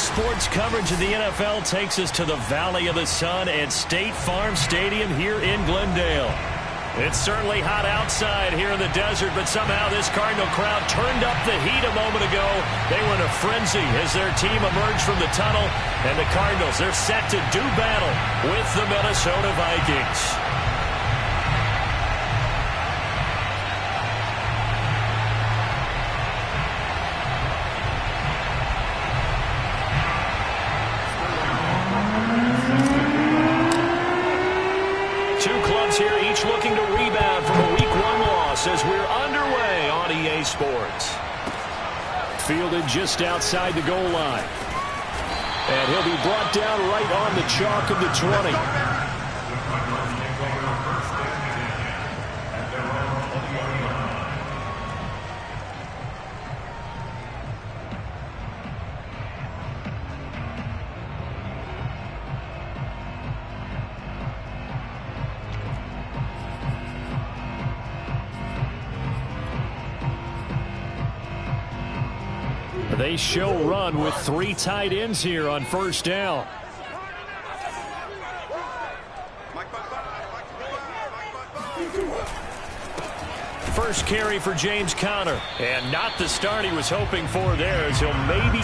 Sports coverage of the NFL takes us to the Valley of the Sun at State Farm Stadium here in Glendale. It's certainly hot outside here in the desert, but somehow this Cardinal crowd turned up the heat a moment ago. They were in a frenzy as their team emerged from the tunnel, and the Cardinals, they're set to do battle with the Minnesota Vikings. Here, each looking to rebound from a Week 1 loss as we're underway on EA Sports. Fielded just outside the goal line. And he'll be brought down right on the chalk of the 20. They show run with 3 tight ends here on first down. First carry for James Conner. And not the start he was hoping for there, as he'll maybe...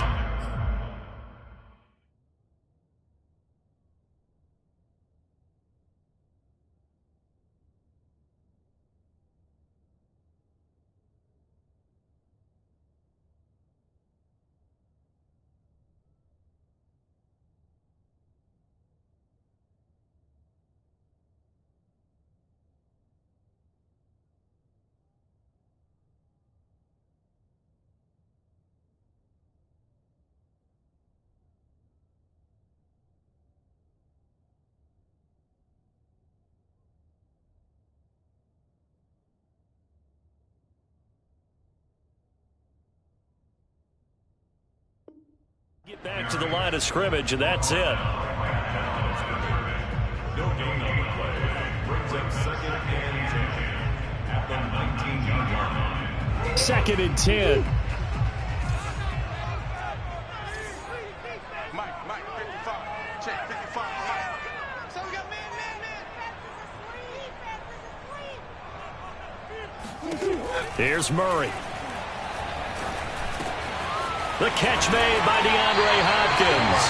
Get back to the line of scrimmage, and that's it. No gain on the play. Brings up 2nd and 10 at the 19-yard line. 2nd and 10. Mike, 55. Check, 55. So we got man. Here's Murray. The catch made by DeAndre Hopkins.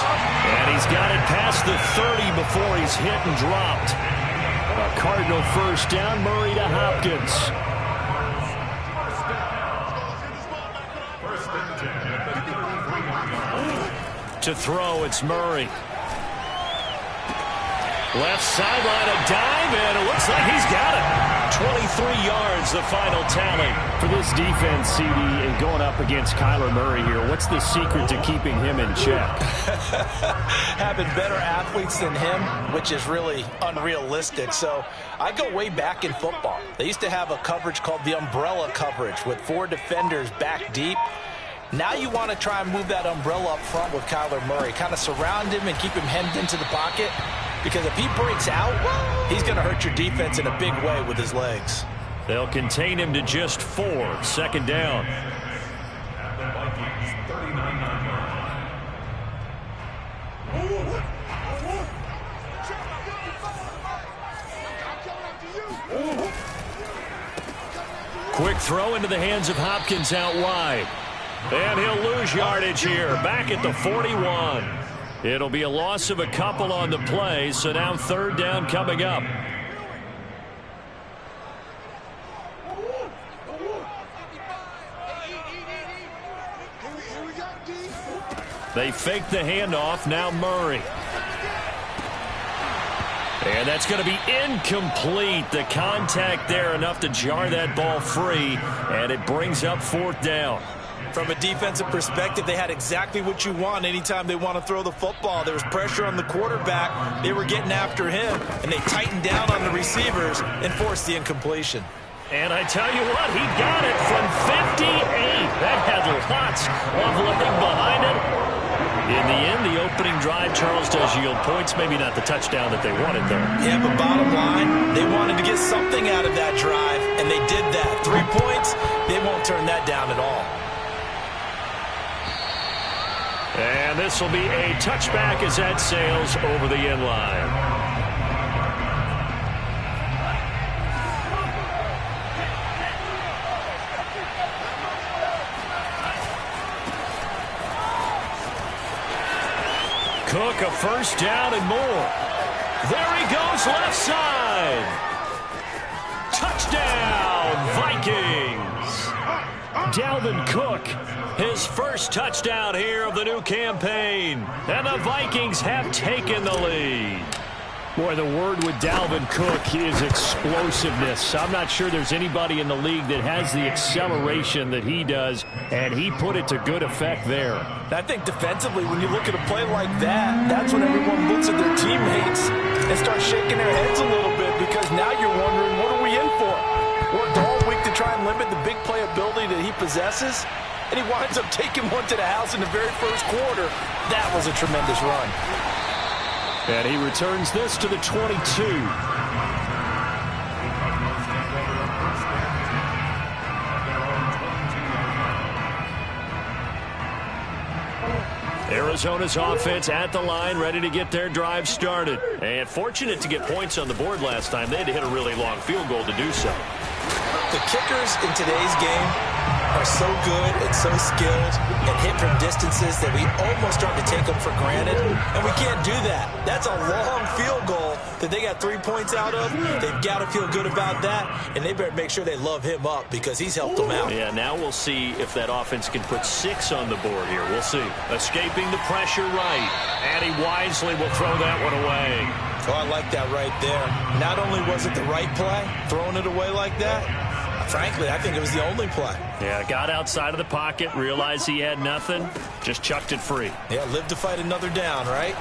And he's got it past the 30 before he's hit and dropped. A Cardinal first down, Murray to Hopkins. To throw, it's Murray. Left sideline, a dive, and it looks like he's got it. 23 yards, the final tally. For this defense, CD, and going up against Kyler Murray here, what's the secret to keeping him in check? Having better athletes than him, which is really unrealistic. So I go way back in football. They used to have a coverage called the umbrella coverage with 4 defenders back deep. Now you want to try and move that umbrella up front with Kyler Murray. Kind of surround him and keep him hemmed into the pocket. Because if he breaks out, he's going to hurt your defense in a big way with his legs. They'll contain him to just 4. 2nd down. Quick throw into the hands of Hopkins out wide. And he'll lose yardage here. Back at the 41. It'll be a loss of a couple on the play, so now 3rd down coming up. They fake the handoff, now Murray. And that's going to be incomplete. The contact there enough to jar that ball free, and it brings up 4th down. From a defensive perspective, they had exactly what you want anytime they want to throw the football. There was pressure on the quarterback. They were getting after him, and they tightened down on the receivers and forced the incompletion. And I tell you what, he got it from 58. That had lots of living behind it. In the end, the opening drive, Charles, does yield points. Maybe not the touchdown that they wanted there. Yeah, but bottom line, they wanted to get something out of that drive, and they did that. 3 points, they won't turn that down at all. And this will be a touchback as that sails over the end line. Cook a first down and more. There he goes left side. Touchdown, Vikings. Dalvin Cook, his first touchdown here of the new campaign. And the Vikings have taken the lead. Boy, the word with Dalvin Cook is explosiveness. I'm not sure there's anybody in the league that has the acceleration that he does, and he put it to good effect there. I think defensively, when you look at a play like that, that's when everyone looks at their teammates and starts shaking their heads a little bit, because now you're wondering, what are we in for? Worked all week to try and limit the big play ability that he possesses, and he winds up taking one to the house in the very first quarter. That was a tremendous run. And he returns this to the 22. Arizona's offense at the line, ready to get their drive started. And fortunate to get points on the board last time. They had to hit a really long field goal to do so. The kickers in today's game are so good and so skilled and hit from distances that we almost start to take them for granted, and we can't do that. That's a long field goal that they got 3 points out of. They've got to feel good about that, and they better make sure they love him up, because he's helped them out. Yeah, now we'll see if that offense can put 6 on the board here. We'll see. Escaping the pressure right, and he wisely will throw that one away. Oh, I like that right there. Not only was it the right play, throwing it away like that, frankly, I think it was the only play. Yeah, got outside of the pocket, realized he had nothing, just chucked it free. Yeah, live to fight another down, right?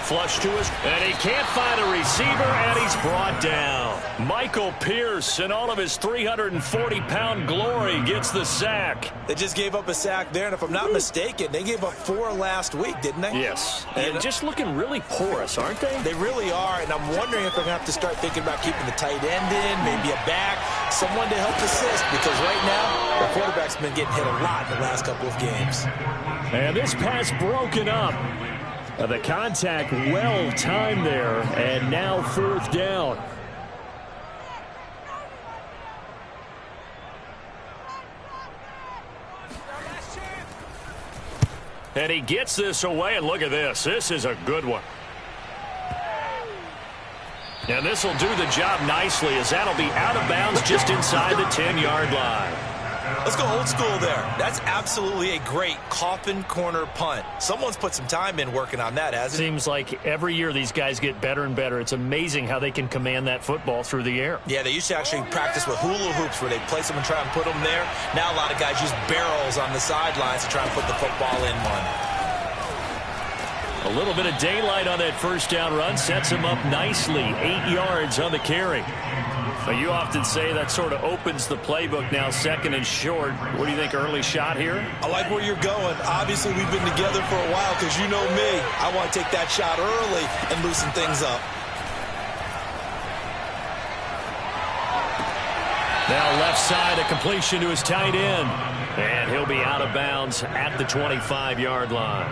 Flush to his, and he can't find a receiver, and he's brought down. Michael Pierce, in all of his 340-pound glory, gets the sack. They just gave up a sack there, and if I'm not mistaken, they gave up 4 last week, didn't they? Yes, and just looking really porous, aren't they? They really are, and I'm wondering if they're going to have to start thinking about keeping the tight end in, maybe a back, someone to help assist, because right now, the quarterback's been getting hit a lot in the last couple of games. And this pass broken up. The contact well timed there, and now 4th down. And he gets this away, and look at this. This is a good one. And this will do the job nicely, as that'll be out of bounds just inside the 10-yard line. Let's go old school there. That's absolutely a great coffin corner punt. Someone's put some time in working on that, hasn't it? Seems like every year these guys get better and better. It's amazing how they can command that football through the air. Yeah, they used to actually practice with hula hoops where they place them and try and put them there. Now a lot of guys use barrels on the sidelines to try and put the football in one. A little bit of daylight on that first down run sets him up nicely. 8 yards on the carry. But you often say that sort of opens the playbook now, 2nd and short. What do you think, early shot here? I like where you're going. Obviously, we've been together for a while, because you know me. I want to take that shot early and loosen things up. Now left side, a completion to his tight end. And he'll be out of bounds at the 25-yard line.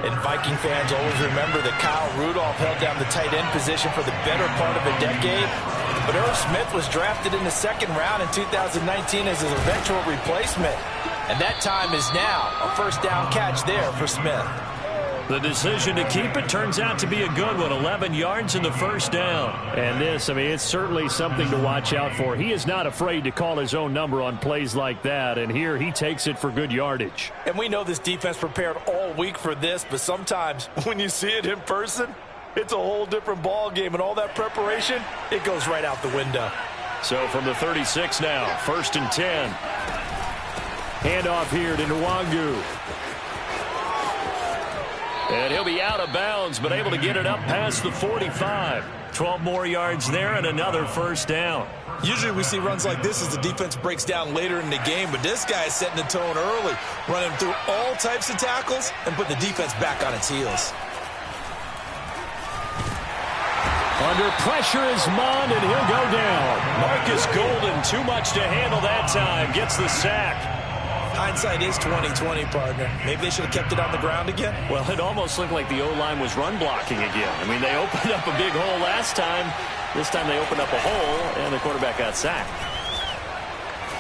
And Viking fans always remember that Kyle Rudolph held down the tight end position for the better part of a decade. But Irv Smith was drafted in the 2nd round in 2019 as his eventual replacement. And that time is now. A first down catch there for Smith. The decision to keep it turns out to be a good one. 11 yards in the first down. And this, I mean, it's certainly something to watch out for. He is not afraid to call his own number on plays like that. And here he takes it for good yardage. And we know this defense prepared all week for this, but sometimes when you see it in person, it's a whole different ball game, and all that preparation, it goes right out the window. So from the 36 now, 1st and 10. Handoff here to Nwangu. And he'll be out of bounds, but able to get it up past the 45. 12 more yards there and another first down. Usually we see runs like this as the defense breaks down later in the game, but this guy is setting the tone early, running through all types of tackles and put the defense back on its heels. Under pressure is Mond, and he'll go down. Marcus Golden, too much to handle that time, gets the sack. Hindsight is 20/20, partner. Maybe they should have kept it on the ground again. Well, it almost looked like the O-line was run blocking again. I mean, they opened up a big hole last time. This time they opened up a hole, and the quarterback got sacked.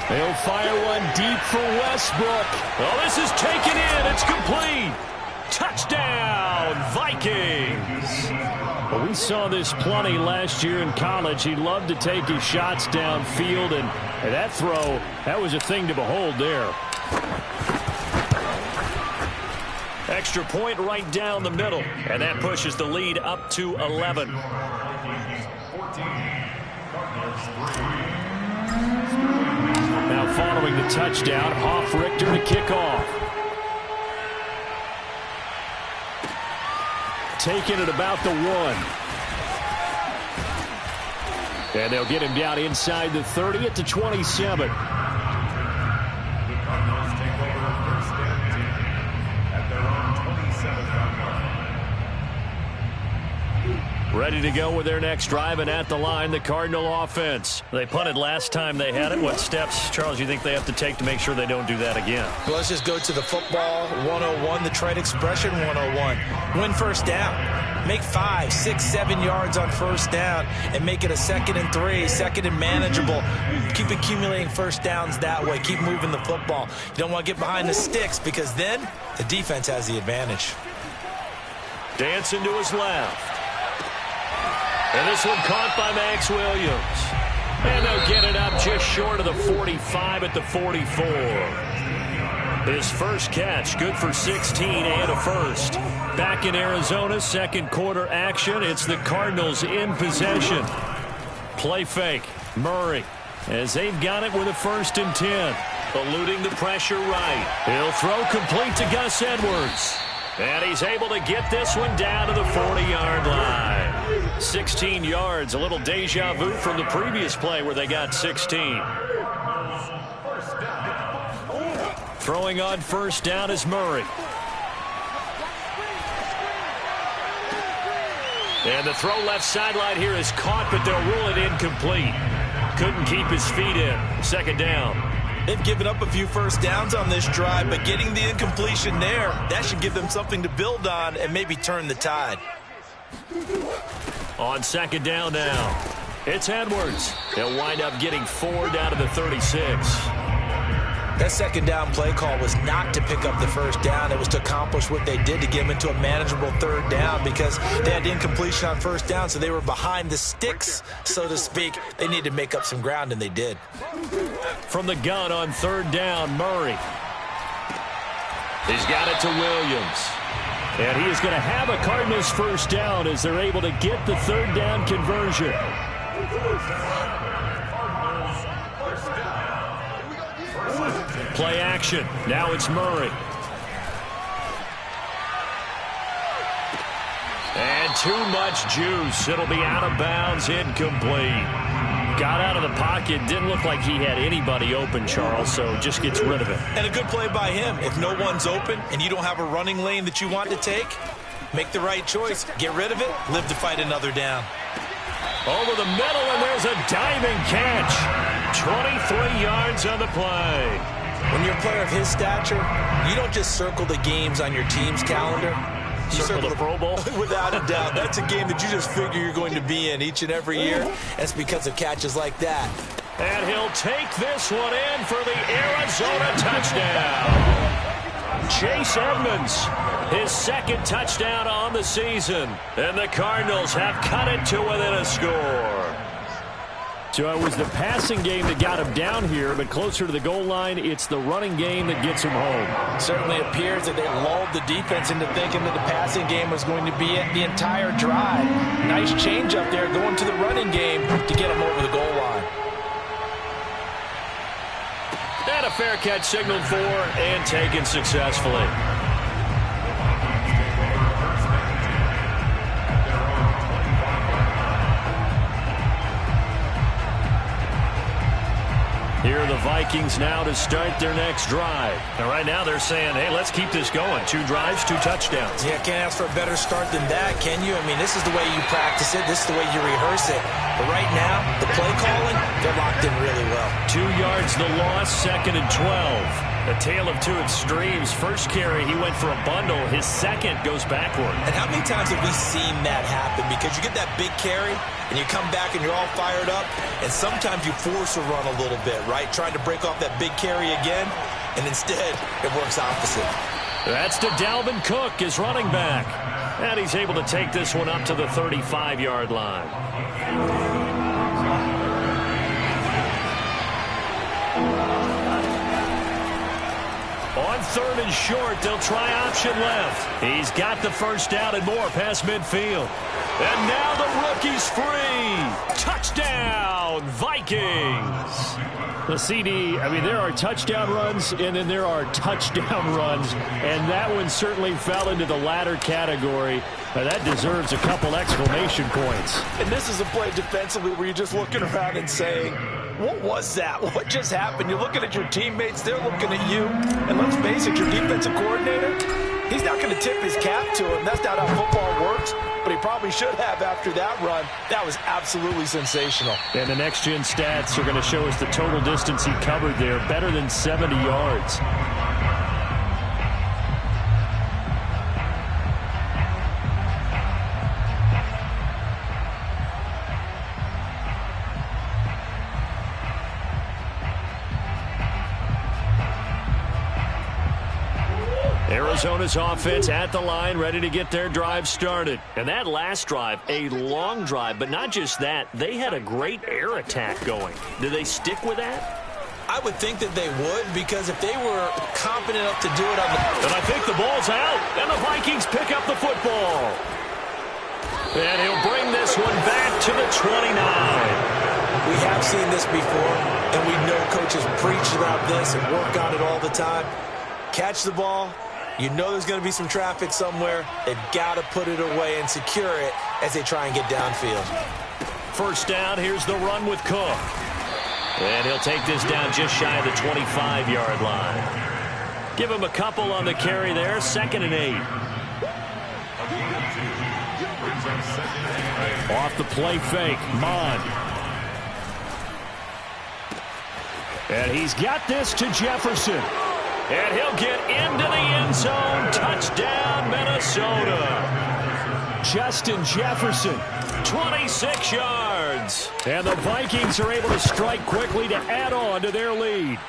They'll fire one deep for Westbrook. Oh, this is taken in. It's complete. Touchdown, Vikings. Well, we saw this plenty last year in college. He loved to take his shots downfield, and that throw, that was a thing to behold there. Extra point right down the middle, and that pushes the lead up to 11. Now following the touchdown, Hoff-Richter to kick off. Taken at about the 1. And they'll get him down inside the 30 at the 27. Ready to go with their next drive, and at the line, the Cardinal offense. They punted last time they had it. What steps, Charles, you think they have to take to make sure they don't do that again? Well, let's just go to the football 101, the trade expression 101. Win first down. Make 5, 6, 7 yards on first down and make it a 2nd and 3, 2nd and manageable. Keep accumulating first downs that way. Keep moving the football. You don't want to get behind the sticks because then the defense has the advantage. Dancing to his left. And this one caught by Max Williams. And they'll get it up just short of the 45 at the 44. His first catch, good for 16 and a first. Back in Arizona, second quarter action. It's the Cardinals in possession. Play fake. Murray, as they've got it with a 1st and 10. Eluding the pressure right. He'll throw complete to Gus Edwards. And he's able to get this one down to the 40-yard line. 16 yards, a little deja vu from the previous play where they got 16. Throwing on first down is Murray. And the throw left sideline here is caught, but they'll rule it incomplete. Couldn't keep his feet in. 2nd down. They've given up a few first downs on this drive, but getting the incompletion there, that should give them something to build on and maybe turn the tide. On 2nd down now, it's Edwards. He'll wind up getting 4 down to the 36. That 2nd down play call was not to pick up the first down. It was to accomplish what they did to get them into a manageable 3rd down because they had incompletion on first down, so they were behind the sticks, so to speak. They needed to make up some ground, and they did. From the gun on 3rd down, Murray. He's got it to Williams. And he is going to have a Cardinals first down as they're able to get the 3rd down conversion. Play action. Now it's Murray. And too much juice. It'll be out of bounds, incomplete. Got out of the pocket. Didn't look like he had anybody open, Charles, so just gets rid of it. And a good play by him. If no one's open and you don't have a running lane that you want to take, make the right choice. Get rid of it. Live to fight another down. Over the middle, and there's a diving catch. 23 yards on the play. When you're a player of his stature, you don't just circle the games on your team's calendar. You circle the Pro Bowl? Without a doubt. That's a game that you just figure you're going to be in each and every year. That's because of catches like that. And he'll take this one in for the Arizona touchdown. Chase Edmonds, his 2nd touchdown on the season. And the Cardinals have cut it to within a score. So it was the passing game that got him down here, but closer to the goal line, it's the running game that gets him home. Certainly appears that they lulled the defense into thinking that the passing game was going to be it the entire drive. Nice change up there going to the running game to get him over the goal line. And a fair catch signaled for and taken successfully. Here are the Vikings now to start their next drive. And right now they're saying, hey, let's keep this going. 2 drives, 2 touchdowns. Yeah, can't ask for a better start than that, can you? I mean, this is the way you practice it. This is the way you rehearse it. But right now, the play calling, they're locked in really well. 2 yards the loss, 2nd and 12. A tale of 2 extremes. First carry, he went for a bundle. His second goes backward. And how many times have we seen that happen? Because you get that big carry, and you come back and you're all fired up, and sometimes you force a run a little bit, right? Trying to break off that big carry again, and instead it works opposite. That's to Dalvin Cook, his running back. And he's able to take this one up to the 35-yard line. On 3rd and short, they'll try option left. He's got the first down and more past midfield. And now the rookie's free. Touchdown, Vikings. The CD, I mean, there are touchdown runs, and then there are touchdown runs, and that one certainly fell into the latter category. That deserves a couple exclamation points. And this is a play defensively where you're just looking around and saying, what was that? What just happened? You're looking at your teammates, they're looking at you, and let's face it, your defensive coordinator, he's not going to tip his cap to him. That's not how football works, but he probably should have after that run. That was absolutely sensational. And the next-gen stats are going to show us the total distance he covered there, better than 70 yards. Arizona's offense at the line, ready to get their drive started. And that last drive, a long drive, but not just that. They had a great air attack going. Do they stick with that? I would think that they would, because if they were confident enough to do it on the... And I think the ball's out, and the Vikings pick up the football. And he'll bring this one back to the 29. We have seen this before, and we know coaches preach about this and work on it all the time. Catch the ball. You know there's going to be some traffic somewhere. They've got to put it away and secure it as they try and get downfield. First down, here's the run with Cook. And he'll take this down just shy of the 25-yard line. Give him a couple on the carry there, 2nd and 8. Off the play fake, Mond. And he's got this to Jefferson. And he'll get into the end zone. Touchdown, Minnesota. Justin Jefferson, 26 yards. And the Vikings are able to strike quickly to add on to their lead.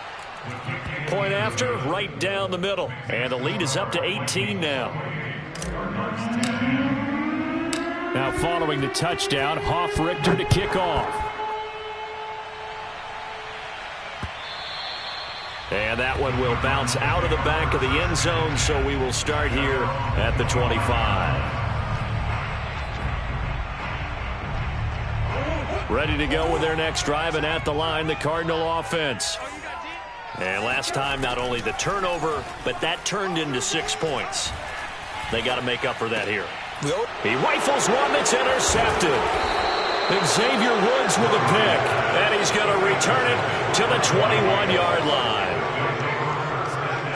Point after, right down the middle. And the lead is up to 18 now. Now following the touchdown, Hoff-Richter to kick off. And that one will bounce out of the back of the end zone, so we will start here at the 25. Ready to go with their next drive, and at the line, the Cardinal offense. And last time, not only the turnover, but that turned into 6 points. They got to make up for that here. He rifles one that's intercepted. And Xavier Woods with a pick. And he's going to return it to the 21-yard line.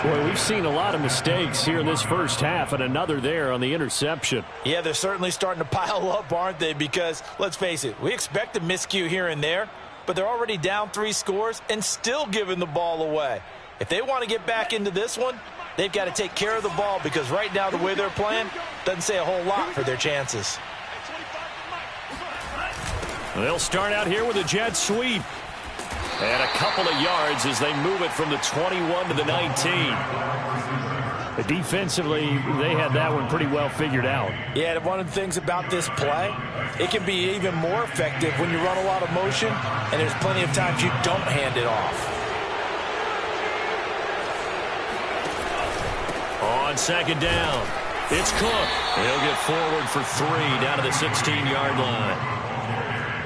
Boy, we've seen a lot of mistakes here in this first half, and another there on the interception. Yeah, they're certainly starting to pile up, aren't they? Because, let's face it, we expect a miscue here and there, but they're already down 3 scores and still giving the ball away. If they want to get back into this one, they've got to take care of the ball, because right now the way they're playing doesn't say a whole lot for their chances. They'll start out here with a jet sweep. And a couple of yards as they move it from the 21 to the 19. Defensively, they had that one pretty well figured out. Yeah, one of the things about this play, it can be even more effective when you run a lot of motion, and there's plenty of times you don't hand it off. On 2nd down, it's Cook. He'll get forward for 3 down to the 16-yard line.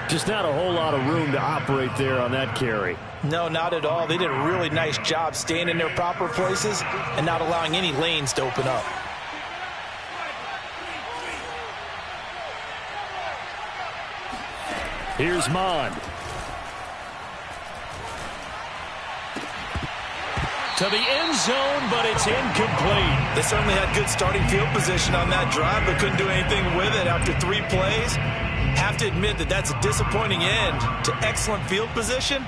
Just not a whole lot of room to operate there on that carry. No, not at all. They did a really nice job staying in their proper places and not allowing any lanes to open up. Here's Mond. to the end zone, but it's incomplete. They certainly had good starting field position on that drive, but couldn't do anything with it after 3 plays. Have to admit that that's a disappointing end to excellent field position.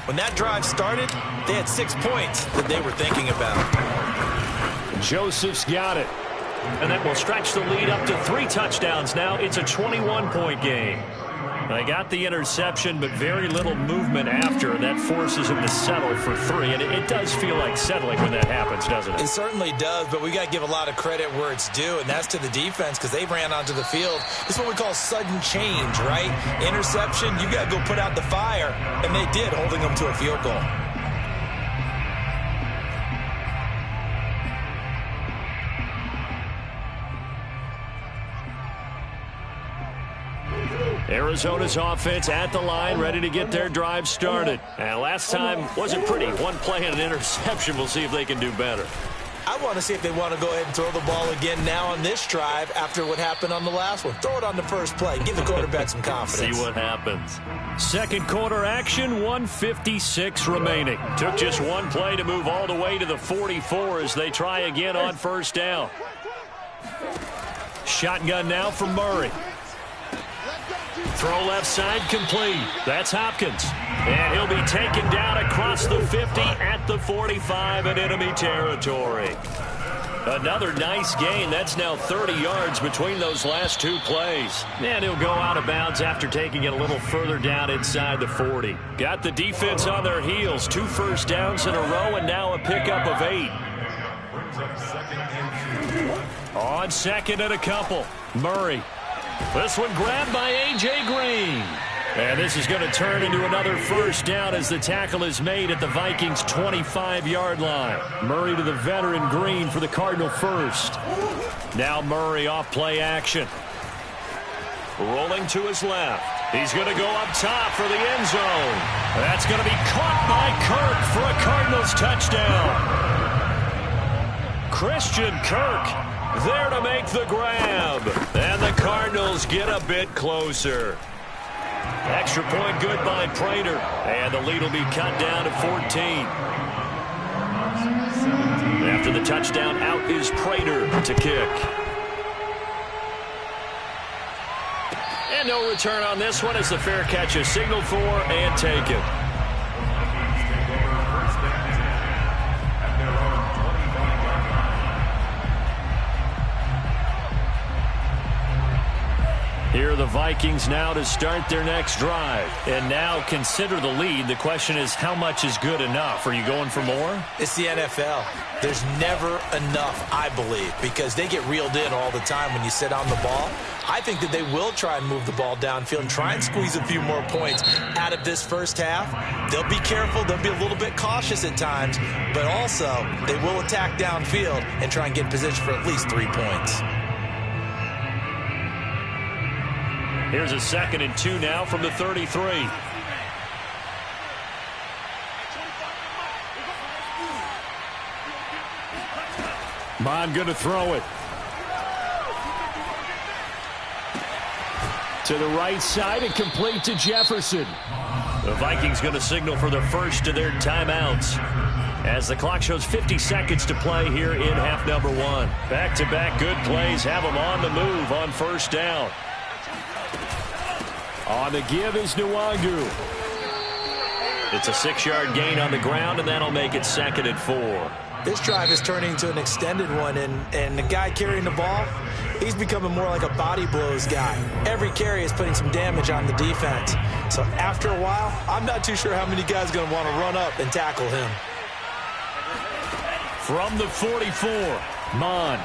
When that drive started, they had 6 points that they were thinking about. Joseph's got it. And that will stretch the lead up to 3 touchdowns now. It's a 21-point game. They got the interception, but very little movement after. That forces him to settle for 3. And it does feel like settling when that happens, doesn't it? It certainly does, but we got to give a lot of credit where it's due, and that's to the defense because they ran onto the field. It's what we call sudden change, right? Interception, you got to go put out the fire, and they did, holding them to a field goal. Arizona's offense at the line, ready to get their drive started. And last time wasn't pretty. 1 play and an interception. We'll see if they can do better. I want to see if they want to go ahead and throw the ball again now on this drive after what happened on the last one. Throw it on the first play. Give the quarterback some confidence. See what happens. Second quarter action, 1:56 remaining. Took just 1 play to move all the way to the 44 as they try again on first down. Shotgun now from Murray. Throw left side complete. That's Hopkins. And he'll be taken down across the 50 at the 45 in enemy territory. Another nice gain. That's now 30 yards between those last 2 plays. And he'll go out of bounds after taking it a little further down inside the 40. Got the defense on their heels. 2 first downs in a row and now a pickup of 8. On second and a couple. Murray. This one grabbed by A.J. Green. And this is going to turn into another first down as the tackle is made at the Vikings' 25-yard line. Murray to the veteran Green for the Cardinal first. Now Murray off play action. Rolling to his left. He's going to go up top for the end zone. That's going to be caught by Kirk for a Cardinals touchdown. Christian Kirk there to make the grab. And the Cardinals get a bit closer. Extra point good by Prater. And the lead will be cut down to 14. After the touchdown, out is Prater to kick. And no return on this one as the fair catch is signaled for and taken. Here are the Vikings now to start their next drive. And now consider the lead. The question is, how much is good enough? Are you going for more? It's the NFL. There's never enough, I believe, because they get reeled in all the time when you sit on the ball. I think that they will try and move the ball downfield and try and squeeze a few more points out of this first half. They'll be careful. They'll be a little bit cautious at times, but also they will attack downfield and try and get in position for at least 3 points. Here's a 2nd and 2 now from the 33. Mon going to throw it. To the right side and complete to Jefferson. The Vikings going to signal for the first of their timeouts as the clock shows 50 seconds to play here in half number 1. Back-to-back good plays have them on the move on first down. On the give is Nwangu. It's a 6-yard gain on the ground, and that'll make it 2nd and 4. This drive is turning into an extended one, and the guy carrying the ball, he's becoming more like a body blows guy. Every carry is putting some damage on the defense. So after a while, I'm not too sure how many guys are going to want to run up and tackle him. From the 44, Mond.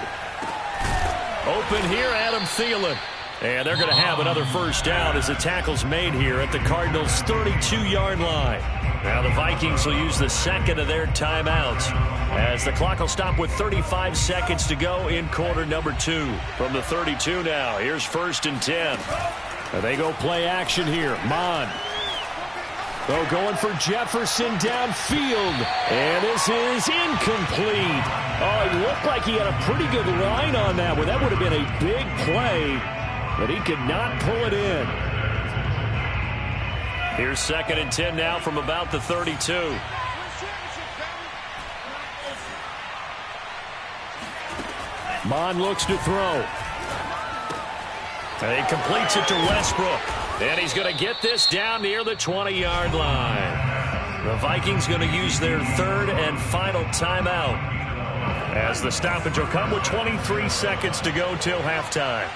Open here, Adam Thielen. And they're going to have another first down as the tackle's made here at the Cardinals' 32-yard line. Now the Vikings will use the 2nd of their timeouts as the clock will stop with 35 seconds to go in quarter number 2. From the 32 now, here's 1st and 10. And they go play action here. Mond. They're going for Jefferson downfield. And this is incomplete. Oh, he looked like he had a pretty good line on that one. That would have been a big play. But he could not pull it in. Here's 2nd and 10 now from about the 32. Mon looks to throw. And he completes it to Westbrook. And he's going to get this down near the 20-yard line. The Vikings going to use their third and final timeout, as the stoppage will come with 23 seconds to go till halftime.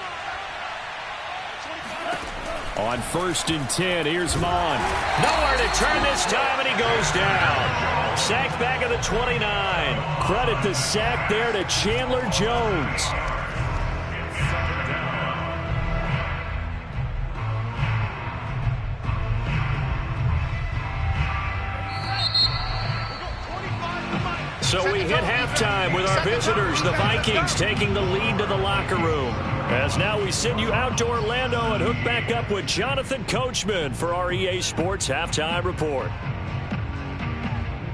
On 1st and 10, here's Mon. Nowhere to turn this time, and he goes down. Sacked back at the 29. Credit the sack there to Chandler Jones. So we hit halftime with our visitors, the Vikings, taking the lead to the locker room. As now we send you out to Orlando and hook back up with Jonathan Coachman for our EA Sports Halftime Report.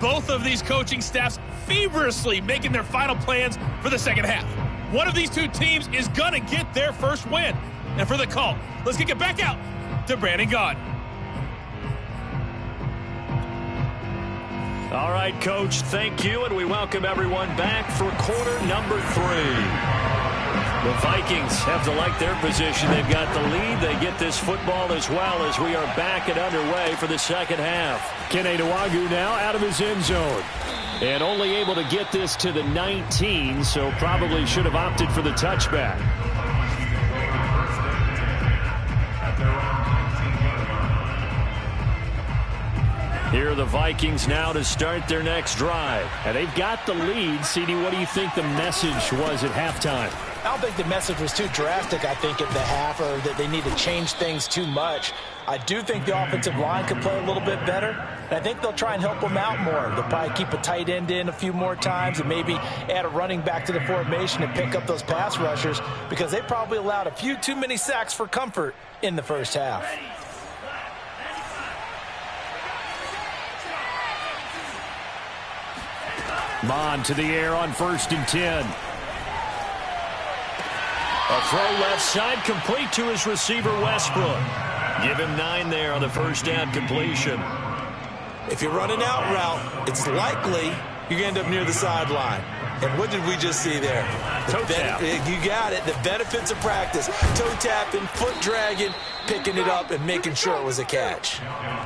Both of these coaching staffs feverishly making their final plans for the second half. One of these two teams is going to get their first win. And for the call, let's kick it back out to Brandon Gaudin. All right, Coach, thank you, and we welcome everyone back for quarter number 3. The Vikings have to like their position. They've got the lead. They get this football as well as we are back and underway for the second half. Kene Nwagu now out of his end zone. And only able to get this to the 19, so probably should have opted for the touchback. Here are the Vikings now to start their next drive. And they've got the lead. CD, what do you think the message was at halftime? I don't think the message was too drastic, I think, at the half, or that they need to change things too much. I do think the offensive line could play a little bit better, and I think they'll try and help them out more. They'll probably keep a tight end in a few more times and maybe add a running back to the formation and pick up those pass rushers, because they probably allowed a few too many sacks for comfort in the first half. Mon to the air on 1st and 10. A throw left side, complete to his receiver, Westbrook. Give him 9 there on the first down completion. If you're running out route, it's likely you're going to end up near the sideline. And what did we just see there? Toe tap. You got it. The benefits of practice. Toe tapping, foot dragging, picking it up, and making sure it was a catch.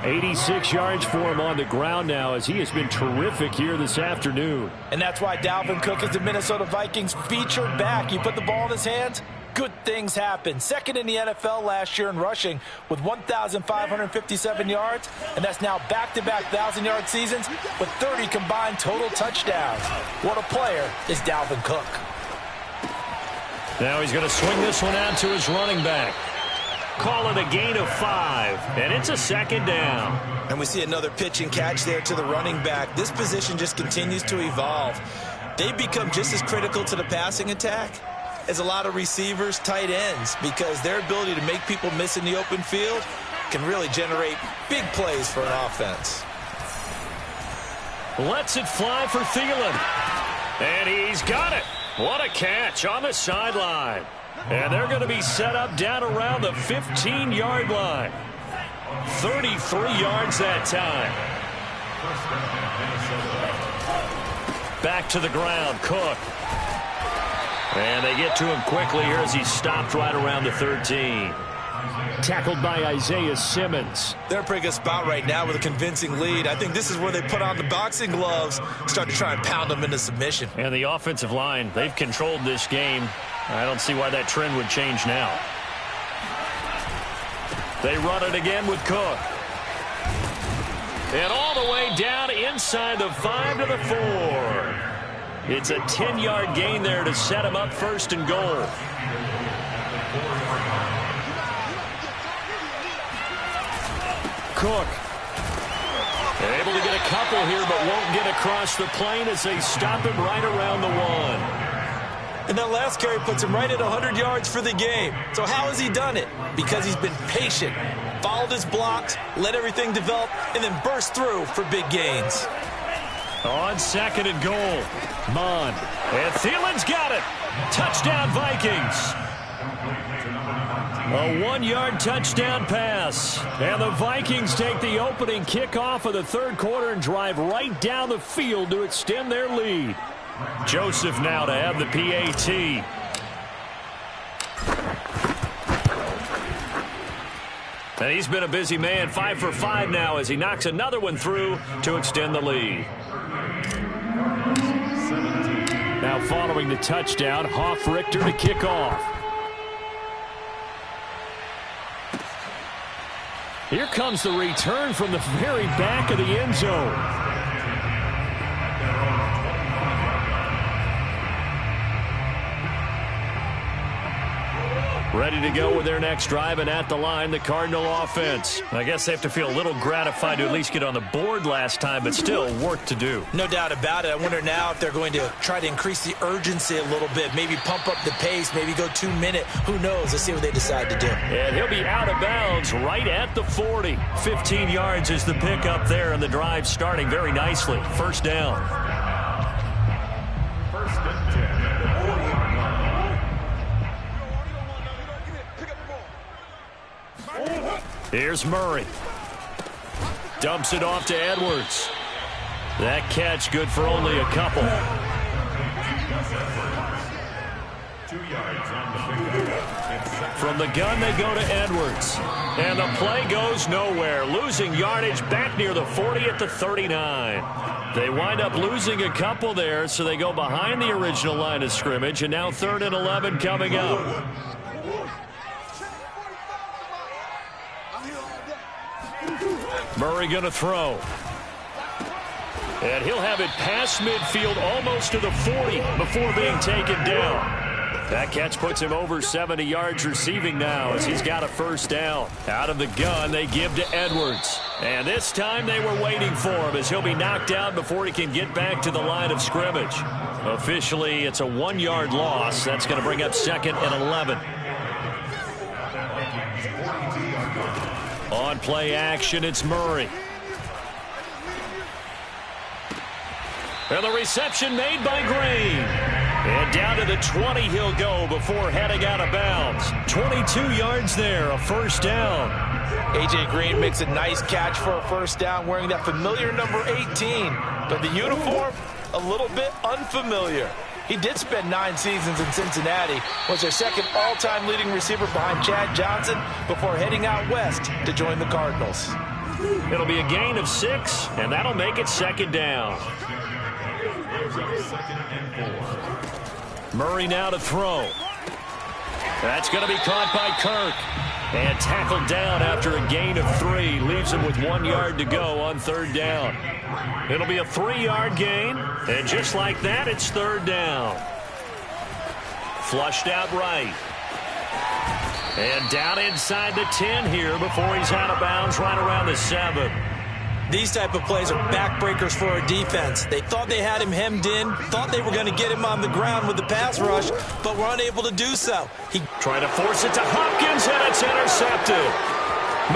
86 yards for him on the ground now, as he has been terrific here this afternoon. And that's why Dalvin Cook is the Minnesota Vikings featured back. You put the ball in his hands, good things happen. Second in the NFL last year in rushing with 1,557 yards, and that's now back-to-back 1,000-yard seasons with 30 combined total touchdowns. What a player is Dalvin Cook. Now he's going to swing this one out to his running back. Call it a gain of 5, and it's a second down. And we see another pitch and catch there to the running back. This position just continues to evolve. They become just as critical to the passing attack as a lot of receivers, tight ends, because their ability to make people miss in the open field can really generate big plays for an offense. Lets it fly for Thielen. And he's got it. What a catch on the sideline. And they're going to be set up down around the 15-yard line. 33 yards that time. Back to the ground, Cook. And they get to him quickly here as he's stopped right around the 13. Tackled by Isaiah Simmons. They're in a pretty good spot right now with a convincing lead. I think this is where they put on the boxing gloves, start to try and pound them into submission. And the offensive line, they've controlled this game. I don't see why that trend would change now. They run it again with Cook. And all the way down inside the 5 to the 4. It's a 10-yard gain there to set him up 1st and goal. Cook. Able to get a couple here, but won't get across the plane as they stop him right around the 1. And that last carry puts him right at 100 yards for the game. So how has he done it? Because he's been patient, followed his blocks, let everything develop, and then burst through for big gains. On 2nd and goal, Mon. And Thielen's got it. Touchdown, Vikings. A 1-yard touchdown pass. And the Vikings take the opening kickoff of the third quarter and drive right down the field to extend their lead. Joseph now to have the PAT. And he's been a busy man, 5 for 5 now as he knocks another one through to extend the lead. Now following the touchdown, Hoff Richter to kick off. Here comes the return from the very back of the end zone. Ready to go with their next drive, and at the line, the Cardinal offense. I guess they have to feel a little gratified to at least get on the board last time, but still work to do. No doubt about it. I wonder now if they're going to try to increase the urgency a little bit, maybe pump up the pace, maybe go 2-minute. Who knows? Let's see what they decide to do. And he'll be out of bounds right at the 40. 15 yards is the pickup there, and the drive starting very nicely. First down. First and 10. Here's Murray. Dumps it off to Edwards. That catch good for only a couple. 2 yards on the pickup. From the gun, they go to Edwards. And the play goes nowhere. Losing yardage back near the 40 at the 39. They wind up losing a couple there, so they go behind the original line of scrimmage, and now 3rd and 11 coming up. Murray going to throw. And he'll have it past midfield almost to the 40 before being taken down. That catch puts him over 70 yards receiving now as he's got a first down. Out of the gun, they give to Edwards. And this time they were waiting for him as he'll be knocked down before he can get back to the line of scrimmage. Officially, it's a 1-yard loss. That's going to bring up 2nd and 11. On play action, it's Murray. And the reception made by Green. And down to the 20 he'll go before heading out of bounds. 22 yards there, a first down. A.J. Green makes a nice catch for a first down wearing that familiar number 18. But the uniform, a little bit unfamiliar. He did spend 9 seasons in Cincinnati, was their 2nd all-time leading receiver behind Chad Johnson before heading out west to join the Cardinals. It'll be a gain of 6, and that'll make it 2nd down. Murray now to throw. That's going to be caught by Kirk. And tackled down after a gain of 3. Leaves him with 1 yard to go on 3rd down. It'll be a 3-yard gain. And just like that, it's 3rd down. Flushed out right. And down inside the 10 here before he's out of bounds right around the 7. These type of plays are backbreakers for a defense. They thought they had him hemmed in, thought they were going to get him on the ground with the pass rush, but were unable to do so. He trying to force it to Hopkins, and it's intercepted.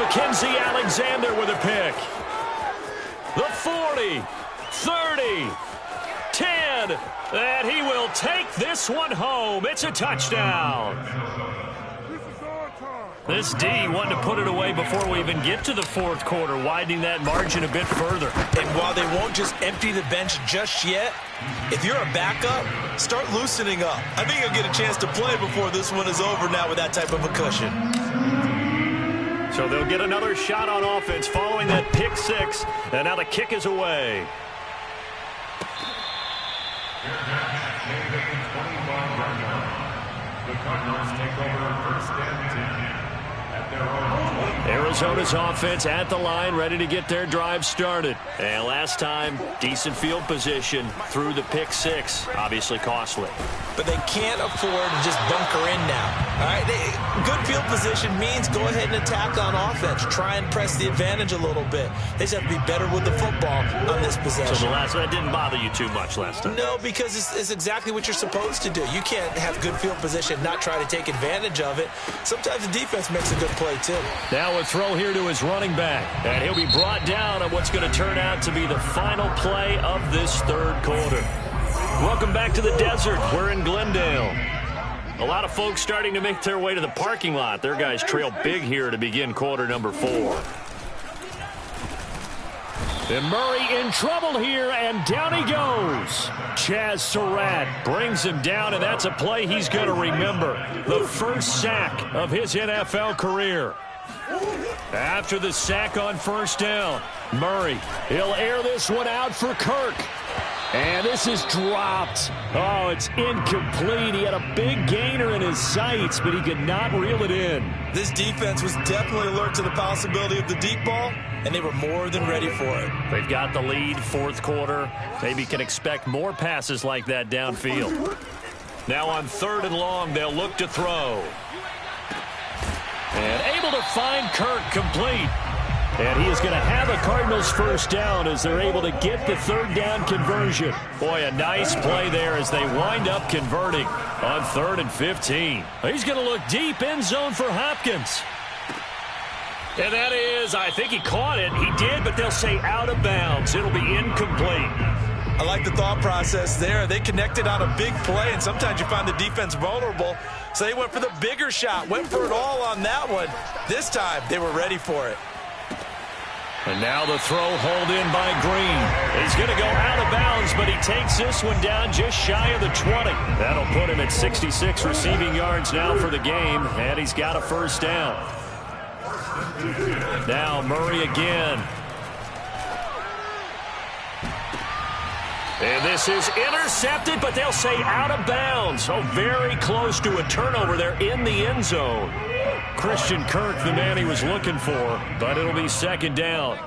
Mackenzie Alexander with a pick. The 40, 30, 10, and he will take this one home. It's a touchdown. This D wanted to put it away before we even get to the 4th quarter, widening that margin a bit further. And while they won't just empty the bench just yet, if you're a backup, start loosening up. I think you'll get a chance to play before this one is over now with that type of a cushion. So they'll get another shot on offense following that pick 6, and now the kick is away. The Cardinals take over 1st and 10. Arizona's offense at the line, ready to get their drive started. And last time, decent field position through the pick 6. Obviously costly. But they can't afford to just bunker in now. All right, good field position means go ahead and attack on offense. Try and press the advantage a little bit. They just have to be better with the football on this possession. So that didn't bother you too much last time? No, because it's exactly what you're supposed to do. You can't have good field position, not try to take advantage of it. Sometimes the defense makes a good play, too. Now a throw here to his running back. And he'll be brought down on what's going to turn out to be the final play of this 3rd quarter. Welcome back to the desert. We're in Glendale. A lot of folks starting to make their way to the parking lot. Their guys trail big here to begin quarter number 4. And Murray in trouble here, and down he goes. Chaz Surratt brings him down, and that's a play he's going to remember. The first sack of his NFL career. After the sack on first down, Murray, he'll air this one out for Kirk. And this is dropped. Oh, it's incomplete. He had a big gainer in his sights, but he could not reel it in. This defense was definitely alert to the possibility of the deep ball, and they were more than ready for it. They've got the lead, fourth quarter. Maybe can expect more passes like that downfield. Now on 3rd and long, they'll look to throw. And able to find Kirk complete. And he is going to have a Cardinals first down as they're able to get the 3rd down conversion. Boy, a nice play there as they wind up converting on 3rd and 15. He's going to look deep end zone for Hopkins. And that is, I think he caught it. He did, but they'll say out of bounds. It'll be incomplete. I like the thought process there. They connected on a big play, and sometimes you find the defense vulnerable. So they went for the bigger shot, went for it all on that one. This time, they were ready for it. And now the throw hauled in by Green. He's going to go out of bounds, but he takes this one down just shy of the 20. That'll put him at 66 receiving yards now for the game, and he's got a first down. Now Murray again. And this is intercepted, but they'll say out of bounds. Oh, very close to a turnover there in the end zone. Christian Kirk, the man he was looking for, but it'll be 2nd down.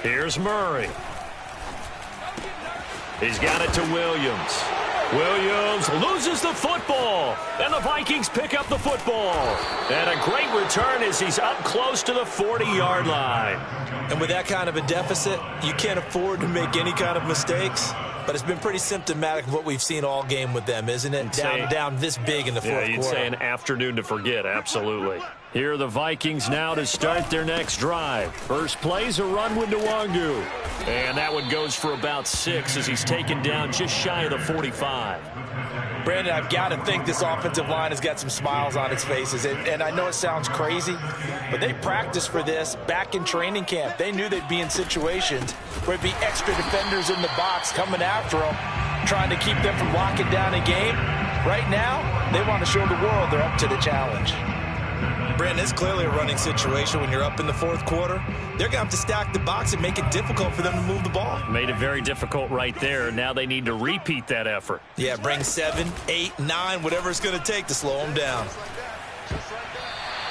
Here's Murray. He's got it to Williams. Williams loses the football, and the Vikings pick up the football. And a great return as he's up close to the 40-yard line. And with that kind of a deficit, you can't afford to make any kind of mistakes. But it's been pretty symptomatic of what we've seen all game with them, isn't it? Down this big in the fourth quarter. Yeah, you'd say an afternoon to forget, absolutely. Here are the Vikings now to start their next drive. First play's a run with Nwangu. And that one goes for about 6 as he's taken down just shy of the 45. Brandon, I've got to think this offensive line has got some smiles on its faces. And I know it sounds crazy, but they practiced for this back in training camp. They knew they'd be in situations where there'd be extra defenders in the box coming after them, trying to keep them from locking down a game. Right now, they want to show the world they're up to the challenge. Brandon, it's clearly a running situation when you're up in the fourth quarter. They're going to have to stack the box and make it difficult for them to move the ball. Made it very difficult right there. Now they need to repeat that effort. Yeah, bring 7, 8, 9, whatever it's going to take to slow them down.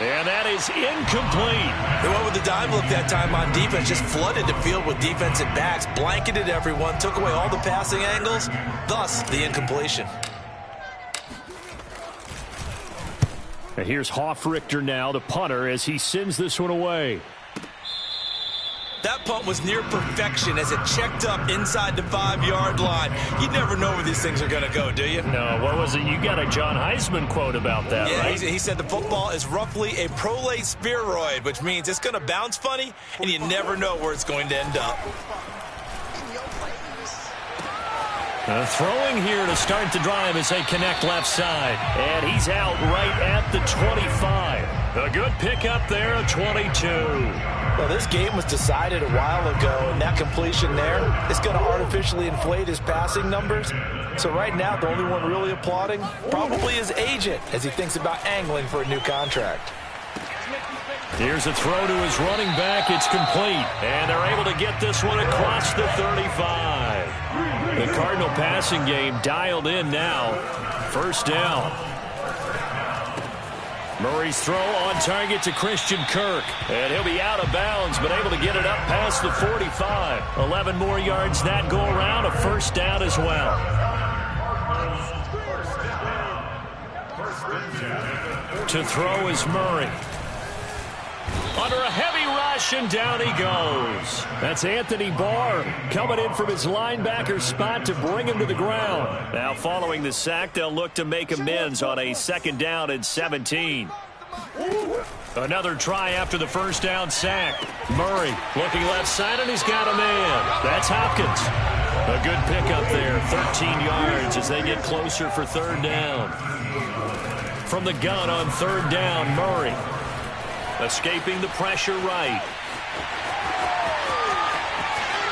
And that is incomplete. They went with the dime look that time on defense, just flooded the field with defensive backs, blanketed everyone, took away all the passing angles, thus the incompletion. And here's Hoffrichter now, the punter, as he sends this one away. That punt was near perfection as it checked up inside the 5-yard line. You never know where these things are going to go, do you? No, what was it? You got a John Heisman quote about that, yeah, right? He said the football is roughly a prolate spheroid, which means it's going to bounce funny, and you never know where it's going to end up. Throwing here to start the drive as they connect left side. And he's out right at the 25. A good pickup there at 22. Well, this game was decided a while ago, and that completion there is going to artificially inflate his passing numbers. So right now, the only one really applauding probably his agent as he thinks about angling for a new contract. Here's a throw to his running back. It's complete. And they're able to get this one across the 35. The Cardinal passing game dialed in now. First down. Murray's throw on target to Christian Kirk. And he'll be out of bounds, but able to get it up past the 45. 11 more yards that go around. A first down as well. To throw is Murray. Under a heavy rush, and down he goes. That's Anthony Barr coming in from his linebacker spot to bring him to the ground. Now, following the sack, they'll look to make amends on a 2nd down and 17. Another try after the first down sack. Murray looking left side, and he's got a man. That's Hopkins. A good pickup there, 13 yards as they get closer for 3rd down. From the gun on 3rd down, Murray. Escaping the pressure right.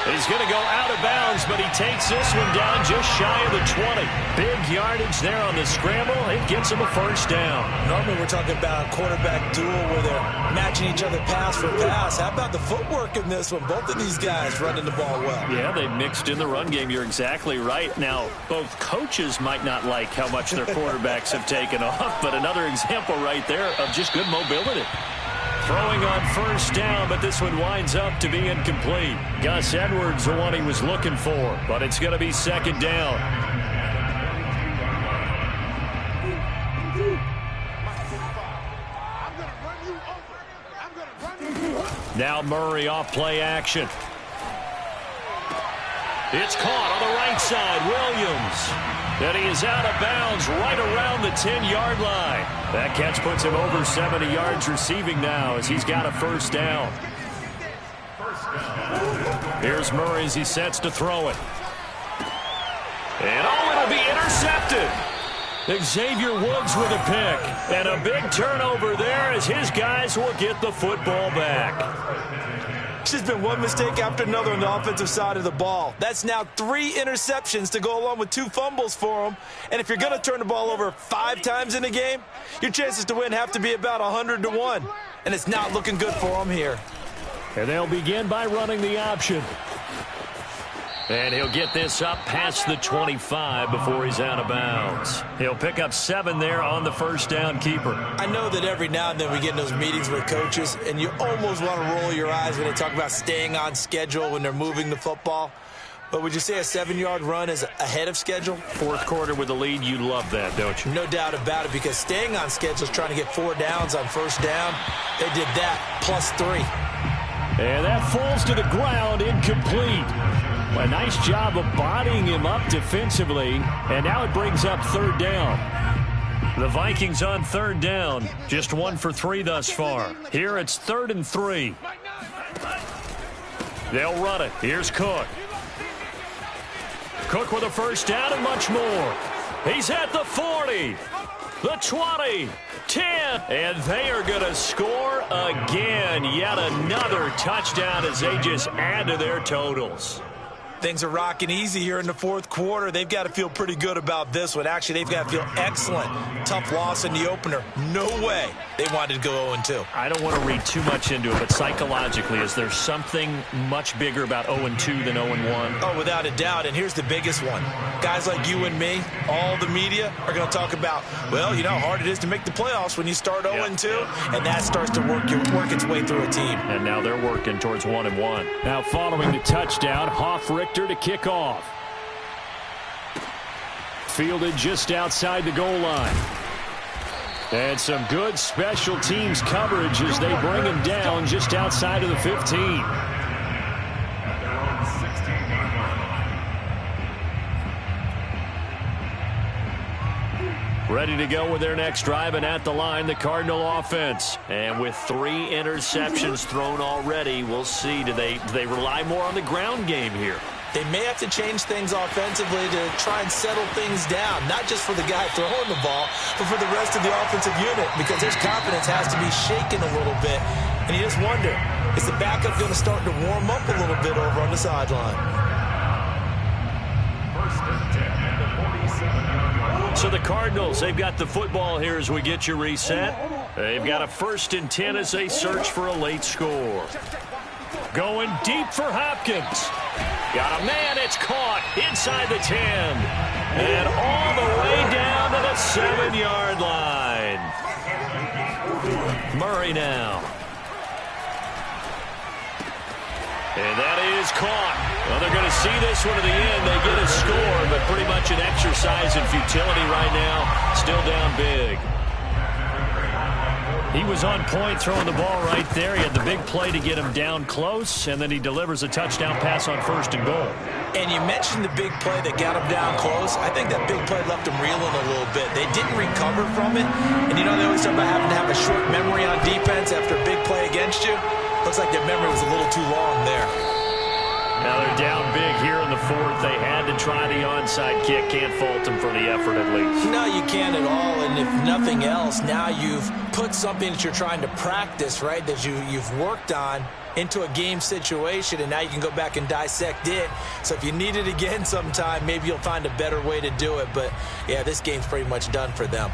He's going to go out of bounds, but he takes this one down just shy of the 20. Big yardage there on the scramble. It gets him a first down. Normally we're talking about a quarterback duel where they're matching each other pass for pass. How about the footwork in this one? Both of these guys running the ball well. Yeah, they mixed in the run game. You're exactly right. Now, both coaches might not like how much their quarterbacks have taken off, but another example right there of just good mobility. Throwing on first down, but this one winds up to be incomplete. Gus Edwards, the one he was looking for, but it's going to be second down. Now Murray off play action. It's caught on the right side. Williams. And he is out of bounds right around the 10-yard line. That catch puts him over 70 yards receiving now as he's got a first down. Here's Murray as he sets to throw it. And it'll be intercepted. Xavier Woods with a pick. And a big turnover there as his guys will get the football back. It's just been one mistake after another on the offensive side of the ball. That's now 3 interceptions to go along with 2 fumbles for them. And if you're going to turn the ball over 5 times in a game, your chances to win have to be about 100-1. And it's not looking good for them here. And they'll begin by running the option. And he'll get this up past the 25 before he's out of bounds. He'll pick up 7 there on the first down keeper. I know that every now and then we get in those meetings with coaches, and you almost want to roll your eyes when they talk about staying on schedule when they're moving the football. But would you say a 7-yard run is ahead of schedule? Fourth quarter with the lead, you love that, don't you? No doubt about it, because staying on schedule is trying to get 4 downs on first down. They did that, plus 3. And that falls to the ground, incomplete. A nice job of bodying him up defensively, and now it brings up third down. The Vikings on third down, just 1 for 3 thus far. Here it's 3rd and 3. They'll run it. Here's Cook. Cook with a first down and much more. He's at the 40, the 20, 10, and they are going to score again. Yet another touchdown as they just add to their totals. Things are rocking easy here in the fourth quarter. They've got to feel pretty good about this one. Actually, they've got to feel excellent. Tough loss in the opener. No way they wanted to go 0-2. I don't want to read too much into it, but psychologically, is there something much bigger about 0-2 than 0-1? Oh, without a doubt, and here's the biggest one. Guys like you and me, all the media, are going to talk about, well, you know how hard it is to make the playoffs when you start 0-2, and that starts to work its way through a team. And now they're working towards 1-1. Now following the touchdown, Richter to kick off. Fielded just outside the goal line. And some good special teams coverage as they bring him down just outside of the 15. Ready to go with their next drive, and at the line, the Cardinal offense. And with 3 interceptions thrown already, we'll see. Do they rely more on the ground game here? They may have to change things offensively to try and settle things down, not just for the guy throwing the ball, but for the rest of the offensive unit, because his confidence has to be shaken a little bit. And you just wonder, is the backup going to start to warm up a little bit over on the sideline? So the Cardinals, they've got the football here as we get you reset. They've got a 1st and 10 as they search for a late score. Going deep for Hopkins. Got a man, it's caught inside the 10. And all the way down to the 7-yard line. Murray now. And that is caught. Well, they're going to see this one to the end. They get a score, but pretty much an exercise in futility right now. Still down big. He was on point throwing the ball right there. He had the big play to get him down close, and then he delivers a touchdown pass on 1st and goal. And you mentioned the big play that got him down close. I think that big play left him reeling a little bit. They didn't recover from it. And you know, they always talk about having to have a short memory on defense after a big play against you. Looks like their memory was a little too long there. Now they're down big here in the the fourth. They had to try the onside kick. Can't fault them for the effort, at least. No, you can't at all. And if nothing else, now you've put something that you're trying to practice, right, that you've worked on into a game situation, and now you can go back and dissect it. So if you need it again sometime, maybe you'll find a better way to do it. But, yeah, this game's pretty much done for them.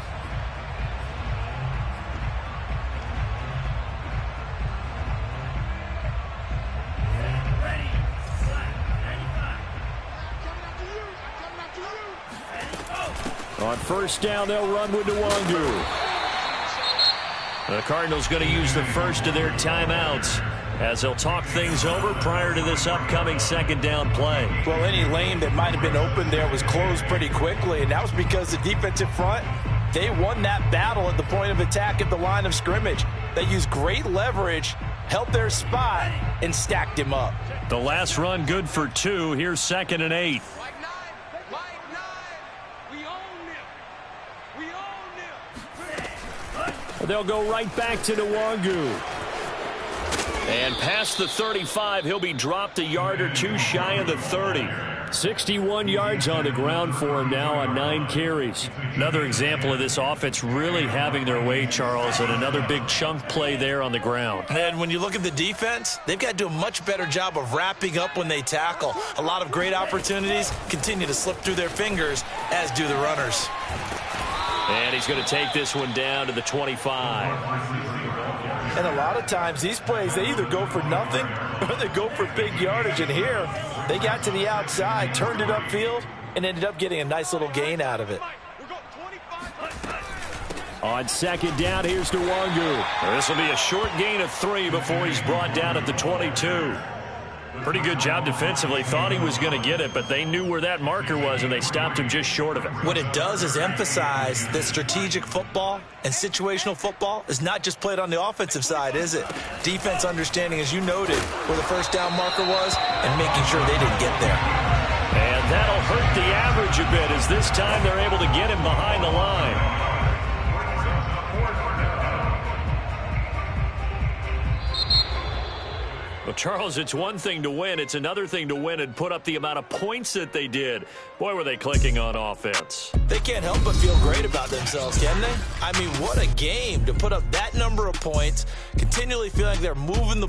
On first down, they'll run with Nwangu. The Cardinals going to use the first of their timeouts as they'll talk things over prior to this upcoming second down play. Well, any lane that might have been open there was closed pretty quickly, and that was because the defensive front, they won that battle at the point of attack at the line of scrimmage. They used great leverage, held their spot, and stacked him up. The last run good for 2. Here's 2nd and 8. They'll go right back to Nwangu. And past the 35, he'll be dropped a yard or 2 shy of the 30. 61 yards on the ground for him now on 9 carries. Another example of this offense really having their way, Charles, and another big chunk play there on the ground. And when you look at the defense, they've got to do a much better job of wrapping up when they tackle. A lot of great opportunities continue to slip through their fingers, as do the runners. And he's going to take this one down to the 25. And a lot of times these plays, they either go for nothing or they go for big yardage. And here, they got to the outside, turned it upfield, and ended up getting a nice little gain out of it. On second down, here's Nwangu. This will be a short gain of 3 before he's brought down at the 22. Pretty good job defensively. Thought he was going to get it, but they knew where that marker was, and they stopped him just short of it. What it does is emphasize that strategic football and situational football is not just played on the offensive side, is it? Defense understanding, as you noted, where the first down marker was and making sure they didn't get there. And that'll hurt the average a bit, as this time they're able to get him behind the line. Well, Charles, it's one thing to win. It's another thing to win and put up the amount of points that they did. Boy, were they clicking on offense. They can't help but feel great about themselves, can they? I mean, what a game to put up that number of points, continually feeling like they're moving the